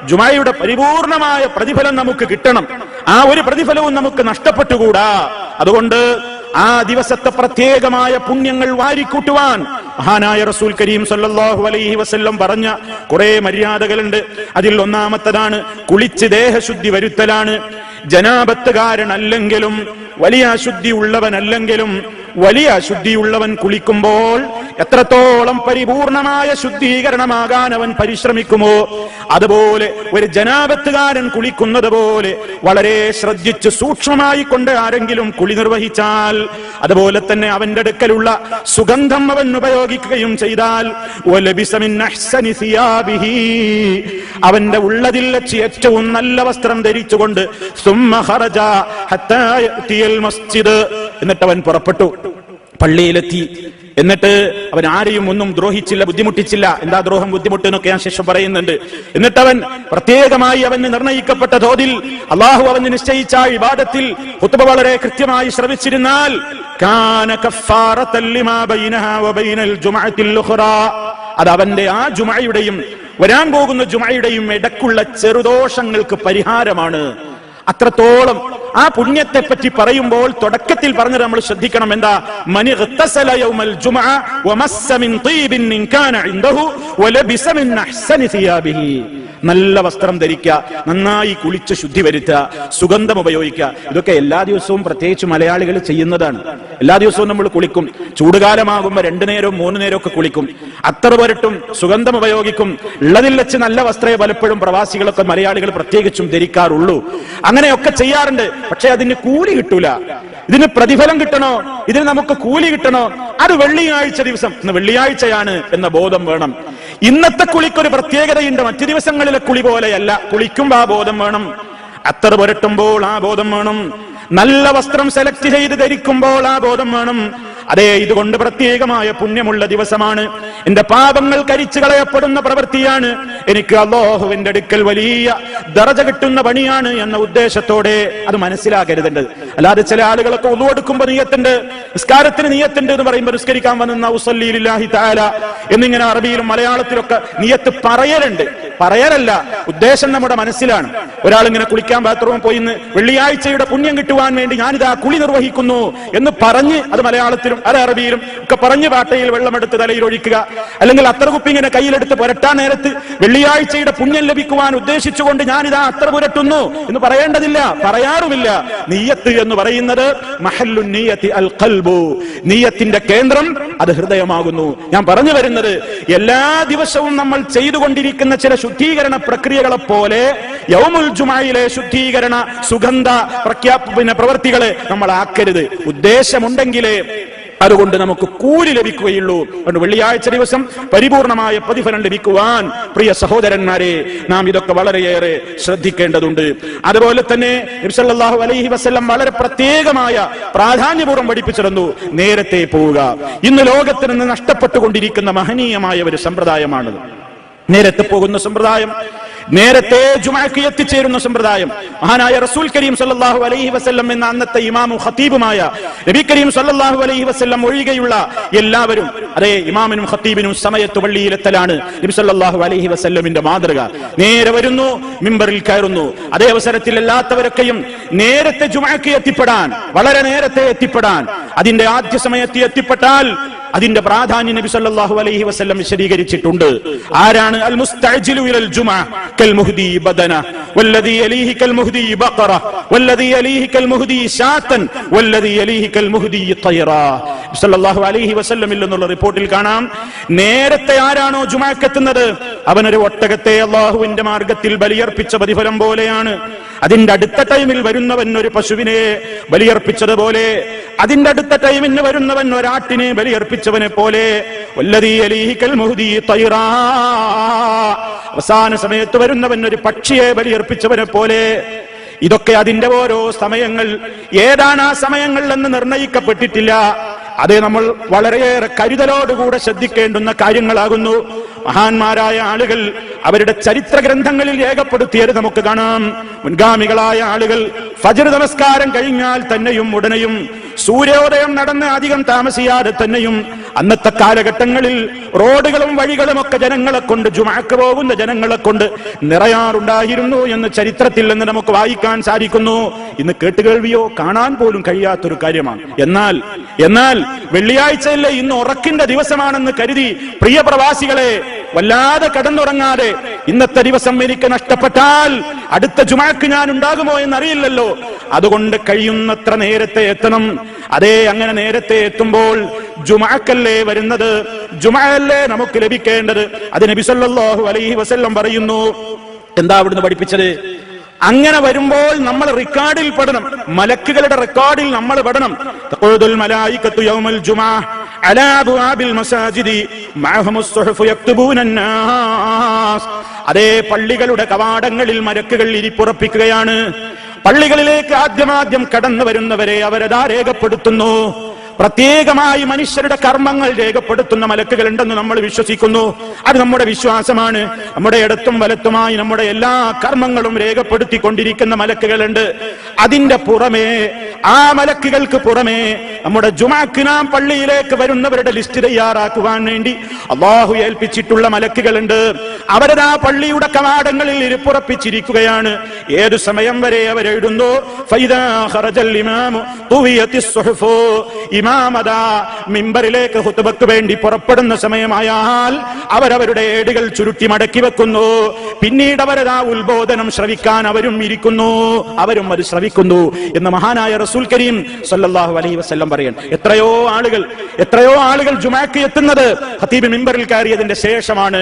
ജുമയുടെ പരിപൂർണമായ പ്രതിഫലം നമുക്ക് കിട്ടണം. ആ ഒരു പ്രതിഫലവും നമുക്ക് നഷ്ടപ്പെട്ടുകൂടാ. അതുകൊണ്ട് ആ ദിവസത്തെ പ്രത്യേകമായ പുണ്യങ്ങൾ വാരിക്കൂട്ടുവാൻ മഹാനായ റസൂൽ കരീം സല്ലല്ലാഹു അലൈഹി വസല്ലം പറഞ്ഞ കുറെ മര്യാദകളുണ്ട്. അതിൽ ഒന്നാമത്തതാണ് കുളിച്ച് ദേഹശുദ്ധി വരുത്തലാണ്. ജനാബത്തുകാരനല്ലെങ്കിലും വലിയ അശുദ്ധി ഉള്ളവനല്ലെങ്കിലും വലിയ അശുദ്ധിയുള്ളവൻ കുളിക്കുമ്പോൾ എത്രത്തോളം പരിപൂർണമായ ശുദ്ധീകരണമാകാൻ അവൻ പരിശ്രമിക്കുമോ അതുപോലെ ഒരു ജനാബത്തുകാരൻ കുളിക്കുന്നത് പോലെ വളരെ ശ്രദ്ധിച്ച് സൂക്ഷ്മമായി കൊണ്ട് ആരെങ്കിലും കുളി നിർവഹിച്ചാൽ, അതുപോലെ തന്നെ അവന്റെ അടുക്കലുള്ള സുഗന്ധം അവൻ ഉപയോഗിക്കുകയും ചെയ്താൽ അവന്റെ ഉള്ളതിൽ വെച്ച് ഏറ്റവും നല്ല വസ്ത്രം ധരിച്ചുകൊണ്ട് എന്നിട്ട് അവൻ പുറപ്പെട്ടു, പള്ളിയിലെത്തി. എന്നിട്ട് അവൻ ആരെയും ഒന്നും ദ്രോഹിച്ചില്ല, ബുദ്ധിമുട്ടിച്ചില്ല. എന്താ ദ്രോഹം, ബുദ്ധിമുട്ട് എന്നൊക്കെ ഞാൻ ശേഷം പറയുന്നുണ്ട്. എന്നിട്ട് അവൻ പ്രത്യേകമായി അവന് നിർണയിക്കപ്പെട്ട തോതിൽ അള്ളാഹു അവന് നിശ്ചയിച്ച ഇബാദത്തിൽ ഖുത്ബ വളരെ കൃത്യമായി ശ്രവിച്ചിരുന്നാൽ കാന കഫാറത്തൻ ലിമാ ബൈനഹാ വബൈനൽ ജുമഅത്തിൽ ഉഖ്റാ, അത് അവന്റെ ആ ജുമഅയുടെയും വരാൻ പോകുന്ന ജുമഅയുടെയും ഇടക്കുള്ള ചെറുദോഷങ്ങൾക്ക് പരിഹാരമാണ്. അത്രത്തോളം ആ പുണ്യത്തെ പറ്റി പറയുമ്പോൾ തുടക്കത്തിൽ പറഞ്ഞത് നമ്മൾ ശ്രദ്ധിക്കണം. എന്താ? മനി ഗത്തസല യൗമൽ ജുമഅ വമസ്സ മിൻ തീബിൻ ഇൻ കാന ഇൻദഹു വലബിസ മിൻ അഹ്സനി സിയാബിഹി. നല്ല വസ്ത്രം ധരിക്കുക, നന്നായി കുളിച്ച് ശുദ്ധി വരുത്തുക, സുഗന്ധം ഉപയോഗിക്കുക. ഇതൊക്കെ എല്ലാ ദിവസവും പ്രത്യേകിച്ച് മലയാളികൾ ചെയ്യുന്നതാണ്. എല്ലാ ദിവസവും നമ്മൾ കുളിക്കും. ചൂടുകാലമാകുമ്പോൾ 2 നേരവും 3 നേരവും ഒക്കെ കുളിക്കും. അത്തർ പുരട്ടും, സുഗന്ധം ഉപയോഗിക്കും. ഉള്ളതിൽ വെച്ച് നല്ല വസ്ത്രമേ പലപ്പോഴും പ്രവാസികളൊക്കെ മലയാളികൾ പ്രത്യേകിച്ചും ധരിക്കാറുള്ളൂ. അങ്ങനെയൊക്കെ ചെയ്യാറുണ്ട്. പക്ഷെ അതിന് കൂലി കിട്ടൂല. ഇതിന് പ്രതിഫലം കിട്ടണോ, ഇതിന് നമുക്ക് കൂലി കിട്ടണോ, അത് വെള്ളിയാഴ്ച ദിവസം, ഇന്ന് വെള്ളിയാഴ്ചയാണ് എന്ന ബോധം വേണം. ഇന്നത്തെ കുളിക്കൊരു പ്രത്യേകതയുണ്ട്. മറ്റു ദിവസങ്ങളിലെ കുളി പോലെയല്ല. കുളിക്കുമ്പോൾ ആ ബോധം വേണം, അത്തർ പുരട്ടുമ്പോൾ ആ ബോധം വേണം, നല്ല വസ്ത്രം സെലക്ട് ചെയ്ത് ധരിക്കുമ്പോൾ ആ ബോധം വേണം. അതെ, ഇതുകൊണ്ട് പ്രത്യേകമായ പുണ്യമുള്ള ദിവസമാണ്. എന്റെ പാപങ്ങൾ കരിച്ചു കളയപ്പെടുന്ന പ്രവൃത്തിയാണ്. എനിക്ക് അല്ലാഹുവിന്റെ അടുക്കൽ വലിയ ദറജ കിട്ടുന്ന പണിയാണ് എന്ന ഉദ്ദേശത്തോടെ അത് മനസ്സിലാക്കരുത്. അല്ലാതെ ചില ആളുകളൊക്കെ ഉളു എടുക്കുമ്പോ നിയ്യത്തുണ്ട്, നിസ്കാരത്തിന് നിയ്യത്തുണ്ട് എന്ന് പറയുമ്പോൾ നിസ്കരിക്കാൻ വന്ന ഉസല്ലി ലില്ലാഹി തആല എന്നിങ്ങനെ അറബിയിലും മലയാളത്തിലൊക്കെ നിയ്യത്ത് പറയലുണ്ട്. പറയലല്ല, ഉദ്ദേശം നമ്മുടെ മനസ്സിലാണ്. ഒരാൾ ഇങ്ങനെ കുളിക്കാൻ ബാത്റൂമിൽ പോയി വെള്ളിയാഴ്ചയുടെ പുണ്യം കിട്ടുവാൻ വേണ്ടി ഞാനിതാ കുളി നിർവഹിക്കുന്നു എന്ന് പറഞ്ഞ് അത് മലയാളത്തിലും അത് അറബിയിലും ഒക്കെ പറഞ്ഞ് പാട്ടയിൽ വെള്ളമെടുത്ത് തലയിൽ ഒഴിക്കുക, അല്ലെങ്കിൽ അത്തർ കുപ്പി ഇങ്ങനെ കയ്യിലെടുത്ത് പുരട്ടാൻ നേരത്ത് വെള്ളിയാഴ്ചയുടെ പുണ്യം ലഭിക്കുവാൻ ഉദ്ദേശിച്ചുകൊണ്ട് ഞാനിതാ അത്തർ പുരട്ടുന്നു എന്ന് പറയേണ്ടതില്ല, പറയാറുമില്ല. നിയ്യത്ത് എന്ന് പറയുന്നത് മഹല്ലു നിയ്യത്തി അൽ ഖൽബു, നിയ്യത്തിന്റെ കേന്ദ്രം അത് ഹൃദയമാകുന്നു. ഞാൻ പറഞ്ഞു വരുന്നത് എല്ലാ ദിവസവും നമ്മൾ ചെയ്തുകൊണ്ടിരിക്കുന്ന ചില ശുദ്ധീകരണ പ്രക്രിയകളെ പോലെ യൗമുൽ ജുമഅയിലെ ശുദ്ധീകരണ സുഗന്ധ പ്രവൃത്തികളെ നമ്മൾ ആക്കരുത്. ഉദ്ദേശമുണ്ടെങ്കിലേ അതുകൊണ്ട് നമുക്ക് കൂലി ലഭിക്കുകയുള്ളൂ. അതുകൊണ്ട് വെള്ളിയാഴ്ച ദിവസം പരിപൂർണമായ പ്രതിഫലം ലഭിക്കുവാൻ പ്രിയ സഹോദരന്മാരെ നാം ഇതൊക്കെ വളരെയേറെ ശ്രദ്ധിക്കേണ്ടതുണ്ട്. അതുപോലെ തന്നെ നബി സല്ലല്ലാഹു അലൈഹി വസല്ലം വളരെ പ്രത്യേകമായ പ്രാധാന്യപൂർവ്വം പഠിപ്പിച്ചിരുന്നു നേരത്തെ പോവുക. ഇന്ന് ലോകത്തിൽ നിന്ന് നഷ്ടപ്പെട്ടുകൊണ്ടിരിക്കുന്ന മഹനീയമായ ഒരു സമ്പ്രദായമാണത്. നേരത്തെ പോകുന്ന സമ്പ്രദായം, നേരത്തെ ജുമഅക്ക് എത്തിച്ചേരുന്ന സമ്പ്രദായം. മഹാനായ റസൂൽ കരീം സല്ലല്ലാഹു അലൈഹി വസല്ലം എന്ന അന്നത്തെ ഇമാമും ഖത്തീബുമായ നബി കരീം സല്ലല്ലാഹു അലൈഹി വസല്ലം ഒഴികെയുള്ള എല്ലാവരും, അതേ ഇമാമിനും ഖത്തീബിനും സമയത്ത് പള്ളിയിലെത്തലാണ് നബി സല്ലല്ലാഹു അലൈഹി വസല്ലമിന്റെ മാതൃക. നേരെ വരുന്നു, മിമ്പറിൽ കയറുന്നു. അതേ അവസരത്തിൽ അല്ലാത്തവരൊക്കെയും നേരത്തെ ജുമഅക്ക് എത്തിപ്പെടാൻ, വളരെ നേരത്തെ എത്തിപ്പെടാൻ, അതിന്റെ ആദ്യ സമയത്ത് എത്തിപ്പെട്ടാൽ അതിന്റെ പ്രാധാന്യം നബി സല്ലല്ലാഹു അലൈഹി വസല്ലം വിശദീകരിച്ചിട്ടുണ്ട്. ആരാണ് അൽ മുസ്തഅജിലു ഇലൽ ജുമഅ കൽ മുഹ്ദി ബദന വല്ലദി യലീഹി കൽ മുഹ്ദി ബഖറ വല്ലദി യലീഹി കൽ മുഹ്ദി ശാതൻ വല്ലദി യലീഹി കൽ മുഹ്ദി തൈറ. സല്ലല്ലാഹു അലൈഹി വസല്ലമിൽ നിന്നുള്ള റിപ്പോർട്ടിൽ കാണാം, നേരത്തെ ആരാണോ ജുമഅക്ക് എത്തുന്നത് അവനൊരു ഒട്ടകത്തെ അല്ലാഹുവിന്റെ മാർഗത്തിൽ ബലിയർപ്പിച്ച പ്രതിഫലം പോലെയാണ്. അതിന്റെ അടുത്ത ടൈമിൽ വരുന്നവൻ ഒരു പശുവിനെ ബലിയർപ്പിച്ചതുപോലെ, അതിന്റെ അടുത്ത ടൈമിന് വരുന്നവൻ ഒരാട്ടിനെ ബലിയർപ്പിച്ചവനെ പോലെ, വല്ലദീ യലീഹി കൽ മുഹ്ദി തൈറാ, അവസാന സമയത്ത് വരുന്നവൻ ഒരു പക്ഷിയെ ബലിയർപ്പിച്ചവനെ പോലെ. ഇതൊക്കെ അതിന്റെ ഓരോ സമയങ്ങൾ, ഏതാണ് ആ സമയങ്ങൾ എന്ന് നിർണയിക്കപ്പെട്ടിട്ടില്ല. അത് നമ്മൾ വളരെയേറെ കരുതലോടുകൂടെ ശ്രദ്ധിക്കേണ്ടുന്ന കാര്യങ്ങളാകുന്നു. മഹാന്മാരായ ആളുകൾ അവരുടെ ചരിത്ര ഗ്രന്ഥങ്ങളിൽ രേഖപ്പെടുത്തിയത് നമുക്ക് കാണാം. മുൻഗാമികളായ ആളുകൾ ഫജ്ർ നമസ്കാരം കഴിഞ്ഞാൽ തന്നെയും ഉടനെയും സൂര്യോദയം നടന്ന് അധികം താമസിയാതെ തന്നെയും അന്നത്തെ കാലഘട്ടങ്ങളിൽ റോഡുകളും വഴികളും ഒക്കെ ജനങ്ങളെ കൊണ്ട്, ജുമഅക്ക് പോകുന്ന ജനങ്ങളെ കൊണ്ട് നിറയാറുണ്ടായിരുന്നു എന്ന് ചരിത്രത്തിൽ നിന്ന് നമുക്ക് വായിക്കാൻ സാധിക്കുന്നു. ഇന്ന് കേട്ടുകേൾവിയോ കാണാൻ പോലും കഴിയാത്തൊരു കാര്യമാണ്. എന്നാൽ വെള്ളിയാഴ്ചയല്ലേ, ഇന്ന് ഉറക്കിന്റെ ദിവസമാണെന്ന് കരുതി പ്രിയ പ്രവാസികളെ വല്ലാതെ കടന്നുറങ്ങാതെ, ഇന്നത്തെ ദിവസം എനിക്ക് നഷ്ടപ്പെട്ടാൽ അടുത്ത ജുമഅക്ക് ഞാൻ ഉണ്ടാകുമോ എന്നറിയില്ലല്ലോ, അതുകൊണ്ട് കഴിയുന്നത്ര നേരത്തെ എത്തണം. അതേ, അങ്ങനെ നേരത്തെ എത്തുമ്പോൾ ജുമഅക്കല്ലേ വരുന്നത്, ജുമഅല്ലേ നമുക്ക് ലഭിക്കേണ്ടത്. അത് നബി സല്ലല്ലാഹു അലൈഹി വസല്ലം പറയുന്നു. എന്താ അവിടുന്ന് പഠിപ്പിച്ചത്? അങ്ങനെ വരുമ്പോൾ നമ്മൾ റെക്കോർഡിൽ പെടണം, മലക്കുകളുടെ റെക്കോർഡിൽ നമ്മൾ പെടണം. തഖൂദുൽ മലായികത്തു യൗമൽ ജുമുഅ അലാ അബ്വാബിൽ മസാജിദി മഅഹുമുസ് സുഹുഫ് യക്തുബൂനൻ നാസ്. അതേ, പള്ളികളുടെ കവാടങ്ങളിൽ മലക്കുകൾ ഇരിപ്പുറപ്പിക്കുകയാണ്. പള്ളികളിലേക്ക് ആദ്യം കടന്നു വരുന്നവരെ അവരതാ രേഖപ്പെടുത്തുന്നു. പ്രത്യേകമായി മനുഷ്യരുടെ കർമ്മങ്ങൾ രേഖപ്പെടുത്തുന്ന മലക്കുകൾ ഉണ്ടെന്ന് നമ്മൾ വിശ്വസിക്കുന്നു. അത് നമ്മുടെ വിശ്വാസമാണ്. നമ്മുടെ ഇടത്തും വലത്തുമായി നമ്മുടെ എല്ലാ കർമ്മങ്ങളും രേഖപ്പെടുത്തിക്കൊണ്ടിരിക്കുന്ന മലക്കുകളുണ്ട്. അതിന്റെ പുറമേ, ആ മലക്കുകൾക്ക് പുറമേ നമ്മുടെ ജുമഅക്ക് നാം പള്ളിയിലേക്ക് വരുന്നവരുടെ ലിസ്റ്റ് തയ്യാറാക്കുവാൻ വേണ്ടി അല്ലാഹു ഏൽപ്പിച്ചിട്ടുള്ള മലക്കുകളുണ്ട്. അവരതാ പള്ളിയുടെ കവാടങ്ങളിൽ ഇരിപ്പുറപ്പിച്ചിരിക്കുകയാണ്. ഏതു സമയം വരെ അവരെഴുതുന്നു, ഫൈദാ ഖറജൽ ഇമാമു തുവിയത്തിസ് സുഹുഫു. ഇമാമദാ മിമ്പറിലേക്ക് ഖുതുബക്ക് വേണ്ടി പുറപ്പെടുന്ന സമയമായാൽ അവരവരുടെ ഏടുകൾ ചുരുട്ടി മടക്കി വെക്കുന്നു. പിന്നീട് അവരതാ ഉത്ബോധനം ശ്രവിക്കാൻ അവരും ഇരിക്കുന്നു, അവരും അത് ശ്രവിക്കുന്നു എന്ന് മഹാനായ റസൂൽ കരീം സല്ലല്ലാഹു അലൈഹി വസല്ലം പറയാൻ. എത്രയോ ആളുകൾ ജുമഅക്ക് എത്തുന്നത് ഖതീബ് മിമ്പറിൽ കയറിയതിന്റെ ശേഷമാണ്.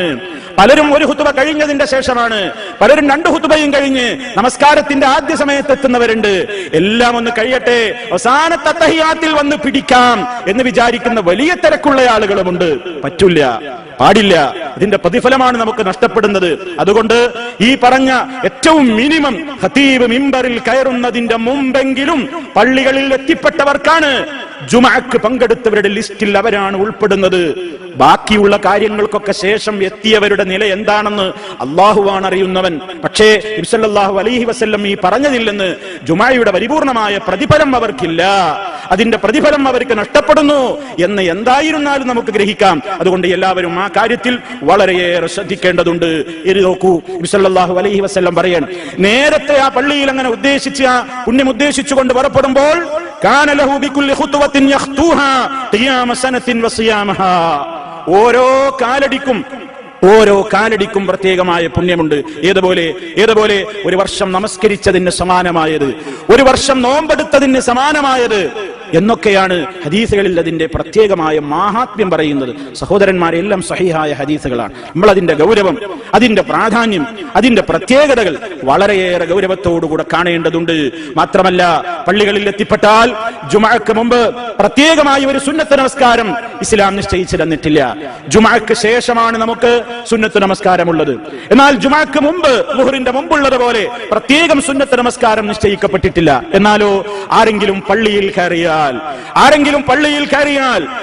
പലരും ഒരു ഖുതുബ കഴിഞ്ഞതിന്റെ ശേഷമാണ്. പലരും 2 ഖുതുബയും കഴിഞ്ഞ് നമസ്കാരത്തിന്റെ ആദ്യ സമയത്ത് എത്തുന്നവരുണ്ട്. എല്ലാം ഒന്ന് കഴിയട്ടെ, അവസാനത്തെ തഹിയാത്തിൽ വന്ന് പിടിക്കാം എന്ന് വിചാരിക്കുന്ന വലിയ തിരക്കുള്ള ആളുകളുമുണ്ട്. പറ്റില്ല, പാടില്ല. ഇതിന്റെ പ്രതിഫലമാണ് നമുക്ക് നഷ്ടപ്പെടുന്നത്. അതുകൊണ്ട് ഈ പറഞ്ഞ ഏറ്റവും മിനിമം ഖതീബ് മിമ്പറിൽ കയറുന്നതിന്റെ മുമ്പെങ്കിലും പള്ളികളിൽ എത്തിപ്പെട്ടവർക്കാണ് ജുമഅക്ക് പങ്കെടുത്തവരുടെ ലിസ്റ്റിൽ അവരാണ് ഉൾപ്പെടുന്നത്. ബാക്കിയുള്ള കാര്യങ്ങൾക്കൊക്കെ ശേഷം എത്തിയവരുടെ നില എന്താണെന്ന് അല്ലാഹുവാണ് അറിയുന്നവൻ. പക്ഷേ നബി സല്ലല്ലാഹു അലൈഹി വസല്ലം ഈ പറഞ്ഞതിൽ നിന്ന് ജുമഅയുടെ പരിപൂർണമായ പ്രതിഫലം അവർക്കില്ല, അതിന്റെ പ്രതിഫലം അവർക്ക് നഷ്ടപ്പെടുന്നു എന്ന് എന്തായിരുന്നാലും നമുക്ക് ഗ്രഹിക്കാം. അതുകൊണ്ട് എല്ലാവരും ആ കാര്യത്തിൽ വളരെയേറെ ശ്രദ്ധിക്കേണ്ടതുണ്ട്. ഇത് നോക്കൂ, നബി സല്ലല്ലാഹു അലൈഹി വസല്ലം പറയാണ്, നേരത്തെ ആ പള്ളിയിൽ അങ്ങനെ ഉദ്ദേശിച്ച് ആ പുണ്യം ഉദ്ദേശിച്ചുകൊണ്ട് പുറപ്പെടുമ്പോൾ കാന ലഹു ബികുല്ലി ഖുത്വത്തിൻ യഖ്തുഹാ ഖിയാമ സനത്തിൻ വസിയാമഹാ. ഓരോ കാലടിക്കും പ്രത്യേകമായ പുണ്യമുണ്ട്. ഏതുപോലെ ഒരു വർഷം നമസ്കരിച്ചതിന് സമാനമായത്, ഒരു വർഷം നോമ്പെടുത്തതിന് സമാനമായത് എന്നൊക്കെയാണ് ഹദീസുകളിൽ അതിന്റെ പ്രത്യേകമായ മാഹാത്മ്യം പറയുന്നത്. സഹോദരന്മാരെ, എല്ലാം സഹിഹായ ഹദീസുകളാണ്. നമ്മൾ അതിന്റെ ഗൗരവം, അതിന്റെ പ്രാധാന്യം, അതിന്റെ പ്രത്യേകതകൾ വളരെയേറെ ഗൗരവത്തോടുകൂടെ കാണേണ്ടതുണ്ട്. മാത്രമല്ല, പള്ളികളിൽ എത്തിപ്പെട്ടാൽ ജുമഅക്ക് മുമ്പ് പ്രത്യേകമായി ഒരു സുന്നത്ത് നമസ്കാരം ഇസ്ലാം നിശ്ചയിച്ചു തന്നിട്ടില്ല. ജുമഅക്ക് ശേഷമാണ് നമുക്ക് സുന്നത്ത് നമസ്കാരമുള്ളത്. എന്നാൽ ജുമഅക്ക് മുമ്പ്, ളുഹറിന്റെ മുമ്പുള്ളതുപോലെ പ്രത്യേകം സുന്നത്ത് നമസ്കാരം നിശ്ചയിക്കപ്പെട്ടിട്ടില്ല. എന്നാലോ ആരെങ്കിലും പള്ളിയിൽ കയറിയാൽ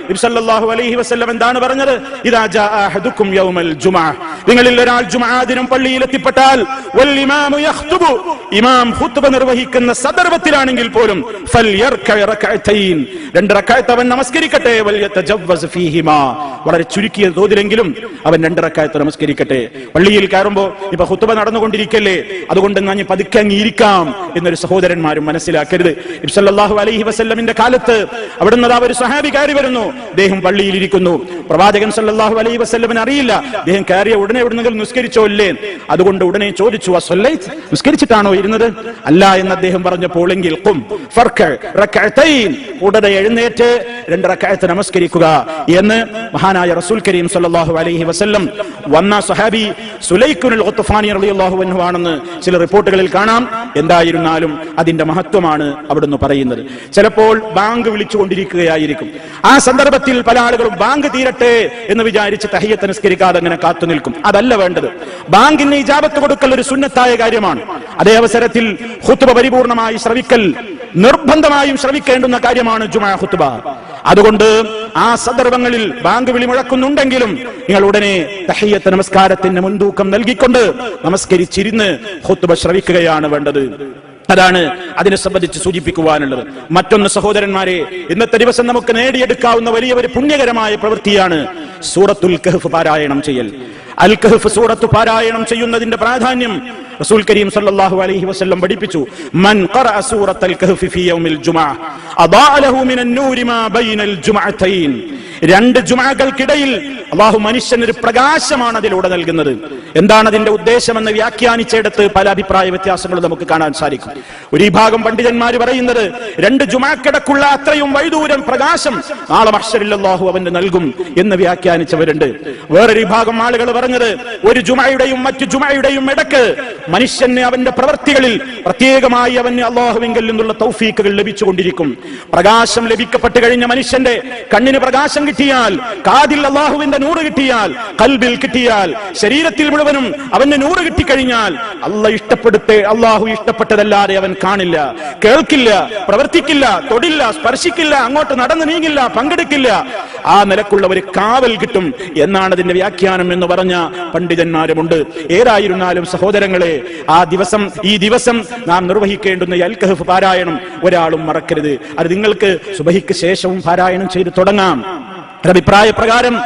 നബി സല്ലല്ലാഹു അലൈഹി വസല്ലം എന്താണ് പറഞ്ഞത്? ഇദാ ജാഅ അഹദുക്കും യൗമൽ ജുമുഅ, നിങ്ങളിൽ ഒരാൾ ജുമുഅ ദിനം പള്ളിയിൽ എത്തിപ്പെട്ടാൽ വൽ ഇമാമു യഖ്തുബു, ഇമാം ഖുത്ബ നിർവഹിക്കുന്ന സന്ദർഭത്തിലാണെങ്കിൽ പോലും ഫൽയർക റകഅതൈൻ, 2 റകഅത്ത് അവൻ നമസ്കരിക്കട്ടെ. വൽ യതജവ്വസ് ഫീഹിമാ, വളരെ ചുരുക്കിയ തോതിലെങ്കിലും അവൻ 2 റകഅത്ത് നമസ്കരിക്കട്ടെ. പള്ളിയിൽ കയറുമ്പോൾ ഇപ്പൊ ഖുത്ബ നടന്നുകൊണ്ടിരിക്കല്ലേ, അതുകൊണ്ട് ഞാൻ പതുക്കെ അങ്ങിരിക്കാം എന്നൊരു സഹോദരന്മാരും മനസ്സിലാക്കരുത്. നബി സല്ലല്ലാഹു അലൈഹി വസല്ലമിന്റെ കാലത്ത് അവിടുന്ന് ഒരു സഹാബി കയറി വരുന്നു. അദ്ദേഹം പള്ളിയിൽ ഇരിക്കുന്നു. പ്രവാചകൻ സല്ലല്ലാഹു അലൈഹി വസല്ലമിന് അറിയില്ല അദ്ദേഹം കയറിയ ഉടനെ എവിടുന്നെങ്കിലും നിസ്കരിച്ചോ ഇല്ലേ. അതുകൊണ്ട് ഉടനെ ചോദിച്ചു, അസ്വല്ലൈത്, നിസ്കരിച്ചിട്ടാണോ ഇരുന്നത്? അല്ല എന്ന് അദ്ദേഹം പറഞ്ഞപ്പോൾ, എങ്കിൽ ഖും ഫർക റകഅതൈൻ, ഉടനെ എഴുന്നേറ്റ് 2 റകഅത്ത് നമസ്കരിക്കുക എന്ന് മഹാനായ റസൂൽ കരീം സല്ലല്ലാഹു അലൈഹി വസല്ലം. വന്ന സഹാബി സുലൈഖുൽ ഖുത്ഫാനി റളിയല്ലാഹു അൻഹു ആണെന്ന് ചില റിപ്പോർട്ടുകളിൽ കാണാം. എന്തായിരുന്നാലും അതിന്റെ മഹത്വമാണ് അവിടുന്ന് പറയുന്നത്. ചിലപ്പോൾ ബാങ്ക് വിളിച്ചുകൊണ്ടിരിക്കുകയായിരിക്കും. ആ സന്ദർഭത്തിൽ പല ആളുകളും ബാങ്ക് തീരട്ടെ എന്ന് വിചാരിച്ച് തഹിയ്യത്ത് നിസ്കരിക്കാതെ അങ്ങനെ കാത്തു നിൽക്കും. അതല്ല വേണ്ടത്. ബാങ്കിന് ഇജാബത്ത് കൊടുക്കൽ ഒരു സുന്നത്തായ കാര്യമാണ്. അതേ അവസരത്തിൽ ഖുത്ബ പരിപൂർണമായി ശ്രവിക്കൽ നിർബന്ധമായും ശ്രവിക്കേണ്ടുന്ന കാര്യമാണ് ജുമുഅ ഖുത്ബ. അതുകൊണ്ട് ആ സന്ദർഭങ്ങളിൽ ബാങ്ക് വിളി മുഴക്കുന്നുണ്ടെങ്കിലും നിങ്ങൾ ഉടനെ തഹിയ്യത്ത് നമസ്കാരത്തിന് മുൻതൂക്കം നൽകിക്കൊണ്ട് നമസ്കരിച്ചിരുന്ന് ഖുത്ബ ശ്രവിക്കുകയാണ് വേണ്ടത്. അതാണ് അതിനെ സംബന്ധിച്ച് സൂചിപ്പിക്കുവാനുള്ളത്. മറ്റൊന്ന് സഹോദരന്മാരെ, ഇന്നത്തെ ദിവസം നമുക്ക് നേടിയെടുക്കാവുന്ന വലിയ ഒരു പുണ്യകരമായ പ്രവൃത്തിയാണ് സൂറത്തുൽ കഹ്ഫ് പാരായണം ചെയ്യൽ. അൽ കഹ്ഫ് സൂറത്ത് പാരായണം ചെയ്യുന്നതിന്റെ പ്രാധാന്യം റസൂൽ കരീം സല്ലല്ലാഹു അലൈഹി വസല്ലം പഠിപ്പിച്ചു. മൻ ഖറഅ സൂറത്തുൽ കഹ്ഫ് ഫീ യൗമിൽ ജുമുഅ അദാഅ ലഹു മിനൻ നൂരി മാ ബൈനൽ ജുമുഅതൈൻ. രണ്ട് ജുമുഅകൾക്കിടയിൽ അല്ലാഹു മനുഷ്യന് ഒരു പ്രകാശമാണ് അതിലൂടെ നൽകുന്നത്. എന്താണ് അതിന്റെ ഉദ്ദേശമെന്ന് വ്യാഖ്യാനിച്ചെടുത്ത് പല അഭിപ്രായ വ്യത്യാസങ്ങളും നമുക്ക് കാണാൻ സാധിക്കും. ഒരു വിഭാഗം പണ്ഡിതന്മാർ പറയുന്നത് രണ്ട് ജുമുഅക്കിടക്കുള്ള അത്രയും വൈദൂരം പ്രകാശം നാളെ മഹ്ശറിൽ അല്ലാഹു അവന് നൽകും എന്ന് വ്യാഖ്യാനിച്ചവരുണ്ട്. വേറൊരു വിഭാഗം ആളുകൾ പറഞ്ഞത് ഒരു ജുമുഅയുടെയും മറ്റു ജുമുഅയുടെയും ഇടക്ക് മനുഷ്യന് അവന്റെ പ്രവൃത്തികളിൽ പ്രത്യേകമായി അവന് അല്ലാഹുവിങ്കൽ നിന്നുള്ള തൗഫീഖുകൾ ലഭിച്ചുകൊണ്ടിരിക്കും. പ്രകാശം ലഭിക്കപ്പെട്ടു കഴിഞ്ഞ മനുഷ്യന്റെ കണ്ണിന് പ്രകാശം കിട്ടിയാൽ, കാതിൽ അല്ലാഹുവിന്റെ നൂറ് കിട്ടിയാൽ, ഖൽബിൽ കിട്ടിയാൽ, ശരീരത്തിൽ മുഴുവനും അവന് നൂറ് കിട്ടിക്കഴിഞ്ഞാൽ അല്ലാഹു ഇഷ്ടപ്പെട്ടതല്ലാതെ അവൻ കാണില്ല, കേൾക്കില്ല, പ്രവർത്തിക്കില്ല, തൊടില്ല, സ്പർശിക്കില്ല, അങ്ങോട്ട് നടന്നു നീങ്ങില്ല, പങ്കെടുക്കില്ല. ആ നിലക്കുള്ള ഒരു കാവൽ കിട്ടും എന്നാണ് അതിന്റെ വ്യാഖ്യാനം എന്ന് പറഞ്ഞ പണ്ഡിതന്മാരുമുണ്ട്. ഏതായിരുന്നാലും സഹോദരങ്ങളെ, ഈ ദിവസം നാം നിർവഹിക്കേണ്ടുന്ന അൽ കഹ്ഫ് പാരായണം ഒരാളും മറക്കരുത്. അത് നിങ്ങൾക്ക് സുബഹിക്ക് ശേഷവും പാരായണം ചെയ്ത് തുടങ്ങാം. അഭിപ്രായ പ്രകാരം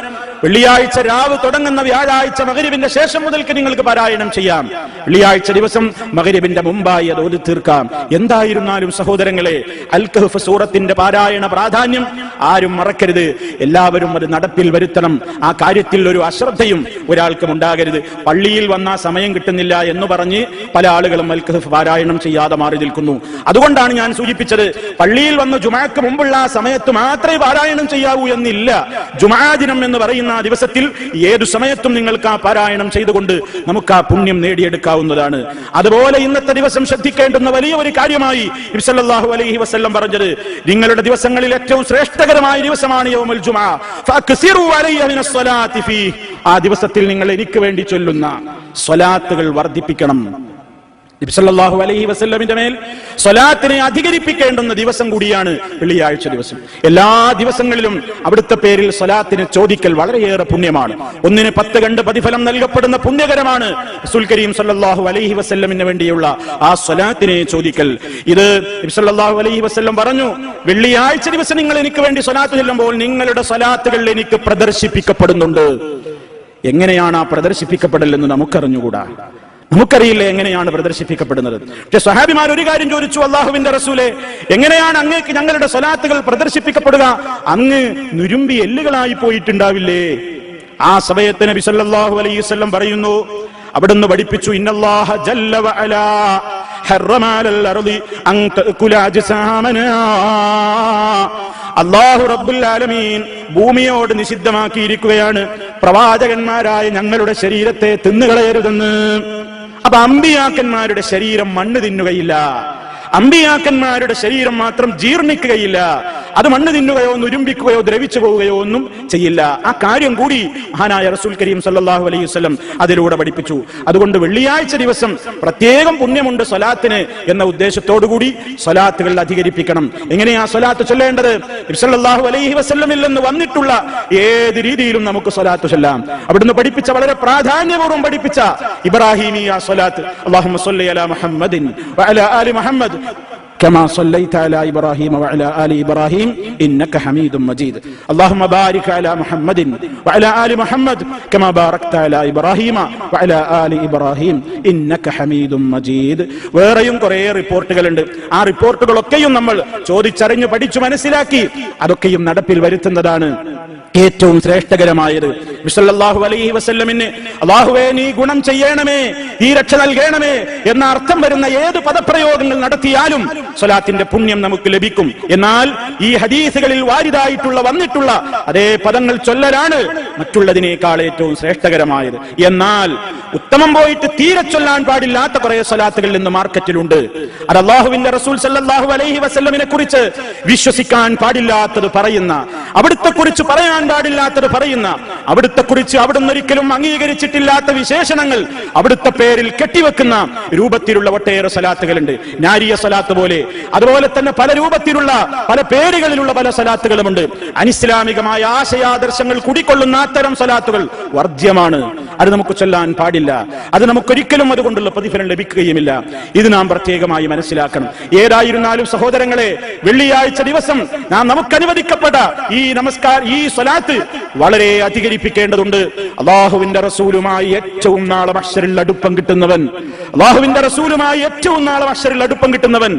വെള്ളിയാഴ്ച രാവ് തുടങ്ങുന്ന വ്യാഴാഴ്ച മഗ്രിബിന്റെ ശേഷം മുതൽക്ക് നിങ്ങൾക്ക് പാരായണം ചെയ്യാം. വെള്ളിയാഴ്ച ദിവസം മഗ്രിബിന്റെ മുമ്പായി അത് ഓതി തീർക്കാം. എന്തായിരുന്നാലും സഹോദരങ്ങളെ, അൽ കഹ്ഫ് സൂറത്തിന്റെ പാരായണ പ്രാധാന്യം ആരും മറക്കരുത്. എല്ലാവരും അത് നടപ്പിൽ വരുത്തണം. ആ കാര്യത്തിൽ ഒരു അശ്രദ്ധയും ഒരാൾക്കും ഉണ്ടാകരുത്. പള്ളിയിൽ വന്ന സമയം കിട്ടുന്നില്ല എന്ന് പറഞ്ഞ് പല ആളുകളും അൽ കഹ്ഫ് പാരായണം ചെയ്യാതെ മാറി നിൽക്കുന്നു. അതുകൊണ്ടാണ് ഞാൻ സൂചിപ്പിച്ചത്, പള്ളിയിൽ വന്ന് ജുമുഅക്ക് മുമ്പുള്ള ആ സമയത്ത് മാത്രമേ പാരായണം ചെയ്യാവൂ എന്നില്ല. ജുമുഅ ദിനം എന്ന് പറയുന്ന ആ ദിവസത്തിൽ ഏതു സമയത്തും നിങ്ങൾക്ക് ആ പാരായണം ചെയ്തുകൊണ്ട് നമുക്ക് ആ പുണ്യം നേടിയെടുക്കാവുന്നതാണ്. അതുപോലെ ഇന്നത്തെ ദിവസം ശ്രദ്ധിക്കേണ്ടുന്ന വലിയ ഒരു കാര്യമായി നബി സല്ലല്ലാഹു അലൈഹി വസല്ലം പറഞ്ഞത്, നിങ്ങളുടെ ദിവസങ്ങളിൽ ഏറ്റവും ശ്രേഷ്ഠകരമായ ദിവസമാണ് യൗമുൽ ജുമുഅ. ഫഅക്സിറു അലയ്യ മിനസ് സ്വലാത്തി ഫീഹി. ആ ദിവസത്തിൽ നിങ്ങൾ എനിക്ക് വേണ്ടി ചൊല്ലുന്ന സ്വലാത്തുകൾ വർദ്ധിപ്പിക്കണം. നബി സല്ലല്ലാഹു അലൈഹി വസല്ലമിന്റെ മേൽ സ്വലാത്തിനെ അധികരിപ്പിക്കേണ്ടുന്ന ദിവസം കൂടിയാണ് വെള്ളിയാഴ്ച ദിവസം. എല്ലാ ദിവസങ്ങളിലും അവിടുത്തെ പേരിൽ സ്വലാത്തിനെ ചോദിക്കൽ വളരെയേറെ പുണ്യമാണ്. 1-ന് 10 കണ്ട് പ്രതിഫലം നൽകപ്പെടുന്ന പുണ്യകരമാണ് റസൂൽ കരീം സല്ലല്ലാഹു അലൈഹി വസല്ലമിന് വേണ്ടിയുള്ള ആ സ്വലാത്തിനെ ചോദിക്കൽ. ഇത് നബി സല്ലല്ലാഹു അലൈഹി വസല്ലം പറഞ്ഞു, വെള്ളിയാഴ്ച ദിവസം നിങ്ങൾ എനിക്ക് വേണ്ടി സ്വലാത്ത് ചൊല്ലുമ്പോൾ നിങ്ങളുടെ സ്വലാത്തുകൾ എനിക്ക് പ്രദർശിപ്പിക്കപ്പെടുന്നുണ്ട്. എങ്ങനെയാണ് ആ പ്രദർശിപ്പിക്കപ്പെടൽ എന്ന് നമുക്കറിഞ്ഞുകൂടാ, നമുക്കറിയില്ല എങ്ങനെയാണ് പ്രദർശിപ്പിക്കപ്പെടുന്നത്. പക്ഷെ സ്വഹാബിമാർ ഒരു കാര്യം ചോദിച്ചു, അല്ലാഹുവിന്റെ റസൂലേ, എങ്ങനെയാണ് അങ്ങേക്ക് ഞങ്ങളുടെ സ്വലാത്തുകൾ പ്രദർശിപ്പിക്കപ്പെടുക? അങ്ങ് നുരുമ്പി എല്ലുകളായി പോയിട്ടുണ്ടാവില്ലേ? ആ സമയത്ത് നബി സല്ലല്ലാഹു അലൈഹി വസല്ലം പറയുന്നു, അവിടുന്ന് പഠിപ്പിച്ചു, ഇന്നല്ലാഹ ജല്ല വഅലാ ഹറമ അലൽ അർളി അൻ തഅകുല അജ്സാമനാ. അല്ലാഹു റബ്ബുൽ ആലമീൻ ഭൂമിയോട് നിഷിദ്ധമാക്കിയിരിക്കുകയാണ് പ്രവാചകന്മാരായ ഞങ്ങളുടെ ശരീരത്തെ തിന്നുകളയരുതെന്ന്. അപ്പൊ അമ്പിയാക്കന്മാരുടെ ശരീരം മണ്ണ് തിന്നുകയില്ല, അമ്പിയാക്കന്മാരുടെ ശരീരം മാത്രം ജീർണിക്കുകയില്ല, അത് മണ്ണ് തിന്നുകയോ നുരുമ്പിക്കുകയോ ദ്രവിച്ചു പോവുകയോ ഒന്നും ചെയ്യില്ല. ആ കാര്യം കൂടി മഹാനായ റസൂൽ കരീം സല്ലല്ലാഹു അലൈഹി വസല്ലം അതിലൂടെ പഠിപ്പിച്ചു. അതുകൊണ്ട് വെള്ളിയാഴ്ച ദിവസം പ്രത്യേകം പുണ്യമുണ്ട് സ്വലാത്തിന് എന്ന ഉദ്ദേശത്തോടുകൂടി സ്വലാത്തുകൾ അധികരിപ്പിക്കണം. എങ്ങനെയാ സ്വലാത്ത് ചൊല്ലേണ്ടത്? നബി സല്ലല്ലാഹു അലൈഹി വസല്ലമിൽ നിന്ന് വന്നിട്ടുള്ള ഏത് രീതിയിലും നമുക്ക് സ്വലാത്ത് ചൊല്ലാം. അവിടുന്ന് പഠിപ്പിച്ച, വളരെ പ്രാധാന്യപൂർവ്വം പഠിപ്പിച്ച ഇബ്രാഹിമിയ സ്വലാത്ത്, അല്ലാഹുമ്മ സ്വല്ലി അലാ മുഹമ്മദിൻ വഅലാ ആലി മുഹമ്മദ് كما صليت على إبراهيم وعلى آل إبراهيم إنك حميد مجيد اللهم بارك على محمد وعلى آل محمد كما باركت على إبراهيم وعلى آل إبراهيم إنك حميد مجيد. വേറെയും കുറേ റിപ്പോർട്ടുകളുണ്ട്. ആ റിപ്പോർട്ടുകളൊക്കെയും നമ്മൾ ചോദിച്ചറിഞ്ഞ് പഠിച്ചു മനസ്സിലാക്കി അതൊക്കെയും നടപ്പിൽ വരുത്തുന്നതാണ് ഏറ്റവും ശ്രേഷ്ഠകരമായത്. സല്ലല്ലാഹു അലൈഹി വസല്ലമിന് അല്ലാഹുവേ നീ ഗുണം ചെയ്യണമേ, നീ രക്ഷ നൽകണമേ എന്ന അർത്ഥം വരുന്ന ഏത് പദപ്രയോഗങ്ങൾ നടത്തിയാലും സ്വലാത്തിന്റെ പുണ്യം നമുക്ക് ലഭിക്കും. എന്നാൽ ഈ ഹദീസുകളിൽ വാരിദായിട്ടുള്ള വന്നിട്ടുള്ള അതേ പദങ്ങൾ ചൊല്ലലാണ് മറ്റുള്ളതിനേക്കാൾ ഏറ്റവും ശ്രേഷ്ഠകരമായത്. എന്നാൽ ഉത്തമം പോയിട്ട് തീരെ ചൊല്ലാൻ പാടില്ലാത്ത കുറെ സ്വലാത്തുകൾ ഇന്ന് മാർക്കറ്റിലുണ്ട്. അത് അല്ലാഹുവിന്റെ റസൂൽ സല്ലല്ലാഹു അലൈഹി വസല്ലമിനെ കുറിച്ച് വിശ്വസിക്കാൻ പാടില്ലാത്തത് പറയുന്ന, അവിടുത്തെ കുറിച്ച് പറയാൻ പാടില്ലാത്തത് പറയുന്ന, അവിടുത്തെ അവിടുത്തെ കുറിച്ച് അവിടുന്ന് ഒരിക്കലും അംഗീകരിച്ചിട്ടില്ലാത്ത വിശേഷണങ്ങൾ അവിടുത്തെ പേരിൽ കെട്ടിവെക്കുന്ന രൂപത്തിലുള്ള ഒട്ടേറെ സലാത്തുകളുണ്ട്. നാരിയ സലാത്ത് പോലെ, അതുപോലെ തന്നെ പല രൂപത്തിലുള്ള പല പേരുകളിലുള്ള പല സലാത്തുകളുമുണ്ട്. അനിസ്ലാമികമായ ആശയാദർശങ്ങൾ കുടിക്കൊള്ളുന്ന അത്തരം സലാത്തുകൾ വർജ്യമാണ്. അത് നമുക്ക് ചൊല്ലാൻ പാടില്ല. അത് നമുക്കൊരിക്കലും അതുകൊണ്ടുള്ള പ്രതിഫലം ലഭിക്കുകയുമില്ല. ഇത് നാം പ്രത്യേകമായി മനസ്സിലാക്കണം. ഏതായിരുന്നാലും സഹോദരങ്ങളെ, വെള്ളിയാഴ്ച ദിവസം നാം നമുക്ക് അനുവദിക്കപ്പെട്ട ഈ സ്വലാത്ത് വളരെ അധികരിപ്പിക്കേണ്ടതുണ്ട്. അള്ളാഹുവിന്റെ റസൂലുമായി ഏറ്റവും നാളെ മഹ്ശറിൽ അടുപ്പം കിട്ടുന്നവൻ,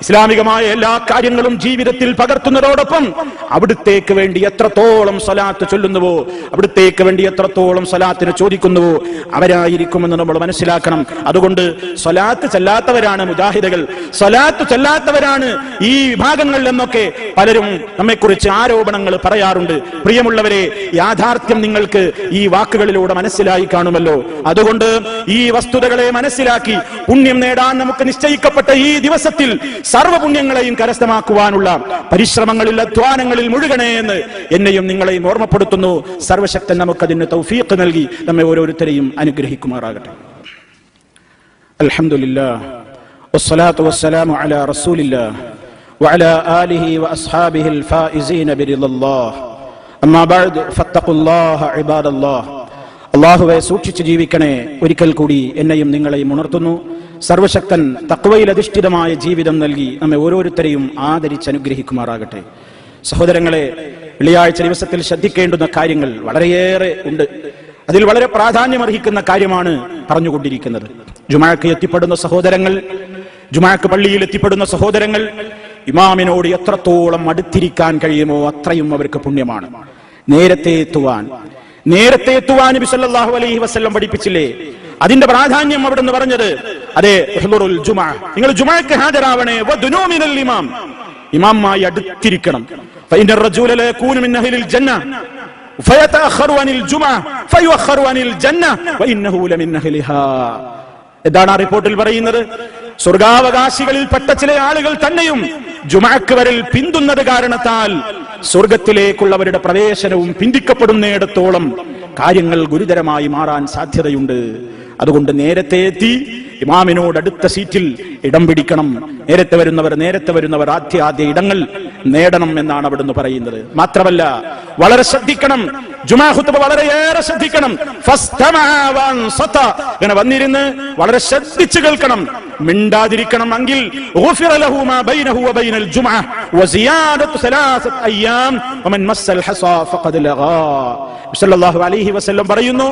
ഇസ്ലാമികമായ എല്ലാ കാര്യങ്ങളും ജീവിതത്തിൽ പകർത്തുന്നതോടൊപ്പം അവിടുത്തേക്ക് വേണ്ടി എത്രത്തോളം സ്വലാത്ത് ചൊല്ലുന്നുവോ, അവിടുത്തേക്ക് വേണ്ടി എത്രത്തോളം സ്വലാത്തിന് ചോദിക്കുന്നുവോ അവരായിരിക്കുമെന്ന് നമ്മൾ മനസ്സിലാക്കണം. അതുകൊണ്ട് സ്വലാത്ത് ചെല്ലാത്തവരാണ് മുജാഹിദുകൾ, സ്വലാത്ത് ചെല്ലാത്തവരാണ് ഈ വിഭാഗങ്ങൾ എന്നൊക്കെ പലരും നമ്മെക്കുറിച്ച് ആരോപണങ്ങൾ പറയാറുണ്ട്. പ്രിയമുള്ളവരെ, യാഥാർത്ഥ്യം നിങ്ങൾക്ക് ഈ വാക്കുകളിലൂടെ മനസ്സിലായി കാണുമല്ലോ. അതുകൊണ്ട് ഈ വസ്തുതകളെ മനസ്സിലാക്കി പുണ്യം നേടാൻ നമുക്ക് നിശ്ചയിക്കപ്പെട്ട ഈ ദിവസത്തിൽ സർവ്വപുണ്യങ്ങളെയും കരസ്ഥമാക്കുവാനുള്ള പരിശ്രമങ്ങളിൽ, അധ്വാനങ്ങളിൽ മുഴുകണേ എന്ന് എന്നെയും നിങ്ങളെയും ഓർമ്മപ്പെടുത്തുന്നു. സർവശക്തൻ നമുക്കതിന് തൗഫീഖ് നൽകി നമ്മെ ഓരോരുത്തരെയും അനുഗ്രഹിക്കുമാറാകട്ടെ. അൽഹംദുലില്ലാഹ് വസ്സലാത്തു വസ്സലാമു അലാ റസൂലില്ലാഹ് വഅലാ ആലിഹി വഅസ്ഹാബിഹിൽ ഫായിസീന ബിറിദല്ലാഹ്. അമ്മാ ബഅദ് ഫത്തഖുല്ലാഹ ഇബാദല്ലാഹ്. അല്ലാഹുവേ, സൂക്ഷിച്ചു ജീവിക്കണേ. ഒരിക്കൽ കൂടി എന്നെയും നിങ്ങളെയും ഉണർത്തുന്നു. സർവശക്തൻ തഖ്വയിൽ അധിഷ്ഠിതമായ ജീവിതം നൽകി നമ്മെ ഓരോരുത്തരെയും ആദരിച്ച് അനുഗ്രഹിക്കുമാറാകട്ടെ. സഹോദരങ്ങളെ, വെള്ളിയാഴ്ച ദിവസത്തിൽ ശ്രദ്ധിക്കേണ്ടുന്ന കാര്യങ്ങൾ വളരെയേറെ ഉണ്ട്. അതിൽ വളരെ പ്രാധാന്യമർഹിക്കുന്ന കാര്യമാണ് പറഞ്ഞുകൊണ്ടിരിക്കുന്നത്. ജുമാക്ക് എത്തിപ്പെടുന്ന സഹോദരങ്ങൾ, ജുമാക്ക് പള്ളിയിൽ എത്തിപ്പെടുന്ന സഹോദരങ്ങൾ ഇമാമിനോട് എത്രത്തോളം അടുത്തിരിക്കാൻ കഴിയുമോ അത്രയും അവർക്ക് പുണ്യമാണ്. നേരത്തെ എത്തുവാൻ നബി സല്ലല്ലാഹു അലൈഹി വസല്ലം പഠിപ്പിച്ചില്ലേ? അതിന്റെ പ്രാധാന്യം അവിടുന്ന് പറഞ്ഞത് അതെ, ഹുദൂറുൽ ജുമുഅ, നിങ്ങൾ ജുമുഅക്ക് ഹാജരാവണേ. വദുനൂ മിനൽ ഇമാം, ഇമാമായി അടുത്തിരിക്കണം. ഫഇന്ന റജുല ലാ യകൂനു മിൻ അഹ്ലിൽ ജന്ന ഫയതഅഖറു അനിൽ ജുമുഅ ഫയുഅഖറു അനിൽ ജന്ന വഇന്നഹു ലമിൻ അഹ്ലിഹാ. എന്താണ് ആ റിപ്പോർട്ടിൽ പറയുന്നത്? സ്വർഗാവകാശികളിൽപ്പെട്ട ചില ആളുകൾ തന്നെയും ജുമുഅക്ക് വരൽ പിന്തുന്നത് കാരണത്താൽ സ്വർഗത്തിലേക്കുള്ളവരുടെ പ്രവേശനവും പിന്തിക്കപ്പെടുന്നിടത്തോളം കാര്യങ്ങൾ ഗുരുതരമായി മാറാൻ സാധ്യതയുണ്ട്. അതുകൊണ്ട് നേരത്തെ എത്തി ഇമാമിനോട് അടുത്ത സീറ്റിൽ ഇടം പിടിക്കണം. നേരത്തെ വരുന്നവർ ആദ്യ ഇടങ്ങൾ നേടണം എന്നാണ് അവിടുന്ന് പറയുന്നത്. മാത്രമല്ല, വളരെ ശ്രദ്ധിക്കണം, ജുമാ ഖുത്ബ വളരെയേറെ ശ്രദ്ധിക്കണം. ഇങ്ങനെ വന്നിരുന്ന് വളരെ ശ്രദ്ധിച്ചു കേൾക്കണം, മിണ്ടാതിരിക്കണം. എങ്കിൽ പറയുന്നു,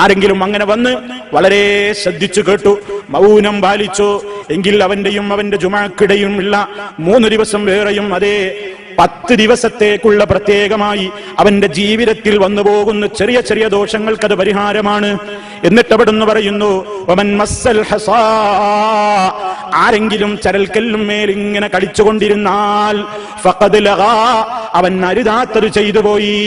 ആരെങ്കിലും അങ്ങനെ വന്ന് വളരെ ശ്രദ്ധിച്ചു കേട്ടു, മൗനം പാലിച്ചോ എങ്കിൽ അവന്റെയും അവന്റെ ജുമാക്കിടയും ഉള്ള 3 ദിവസം വേറെയും അതേ 10 ദിവസത്തേക്കുള്ള പ്രത്യേകമായി അവന്റെ ജീവിതത്തിൽ വന്നു പോകുന്ന ചെറിയ ചെറിയ ദോഷങ്ങൾക്കത് പരിഹാരമാണ്. എന്നിട്ട് അവിടുന്ന് പറയുന്നു, ആരെങ്കിലും ചരൽക്കല്ലും മേൽ ഇങ്ങനെ കളിച്ചുകൊണ്ടിരുന്നാൽ ഫഖദ് ലഗാ, അവൻ അരുതാത്തത് ചെയ്തു പോയി.